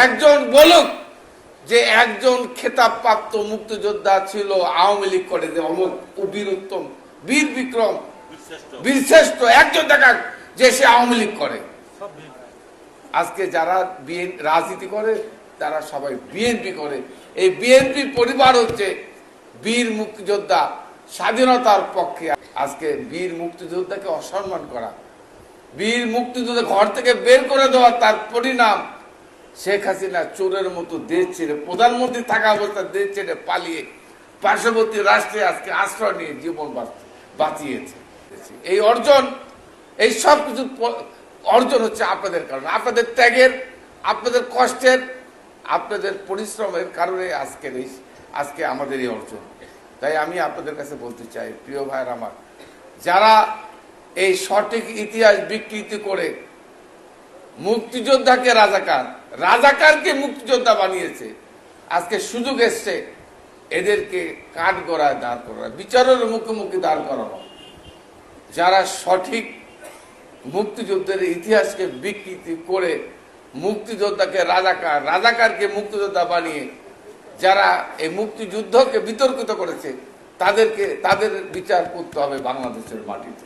একজন বলুক যে একজন খেতাবপ্রাপ্ত মুক্তিযোদ্ধা ছিল, আওয়ামী লীগ করে, যে অমুক বীর উত্তম, বীর বিক্রম, বীরশ্রেষ্ঠ, একজন দেখাক যে সে আওয়ামী লীগ করে। আজকে যারা রাজনীতি করে তারা সবাই বিএনপি করে। এই বিএনপি পরিবার হচ্ছে বীর মুক্তিযোদ্ধা, স্বাধীনতার পক্ষে। আজকে বীর মুক্তিযোদ্ধাকে অসম্মান করা, বীর মুক্তিযোদ্ধা ঘর থেকে বের করে দেওয়া, তার পরিণাম শেখ হাসিনা চোরের মতো দেশ ছেড়ে, প্রধানমন্ত্রী থাকা অবস্থায় দেশ ছেড়ে পালিয়ে পার্শ্ববর্তী রাষ্ট্রে আজকে আশ্রয় নিয়ে জীবন বাঁচিয়েছে। এই অর্জন, এই সব কিছু অর্জন হচ্ছে আপনাদের কারণে, আপনাদের ত্যাগের, আপনাদের কষ্টের, আপনাদের পরিশ্রমের কারণে আজকে আমাদের এই অর্জন। তাই আমি আপনাদের কাছে বলতে চাই, প্রিয় ভাইয়ের আমার, যারা এই সঠিক ইতিহাস বিকৃতি করে মুক্তিযোদ্ধাকে রাজাকারকে মুক্তিযোদ্ধা বানিয়েছে, আজকে সুযোগ এসছে এদেরকে কাঠগড়ায় দাঁড় করা, বিচারের মুখোমুখি দাঁড় করানো। যারা সঠিক মুক্তিযুদ্ধের ইতিহাসকে বিকৃতি করে মুক্তিযোদ্ধাকে রাজাকারকে মুক্তিযোদ্ধা বানিয়ে যারা এই মুক্তিযুদ্ধকে বিতর্কিত করেছে, তাদের বিচার করতে হবে বাংলাদেশের মাটিতে।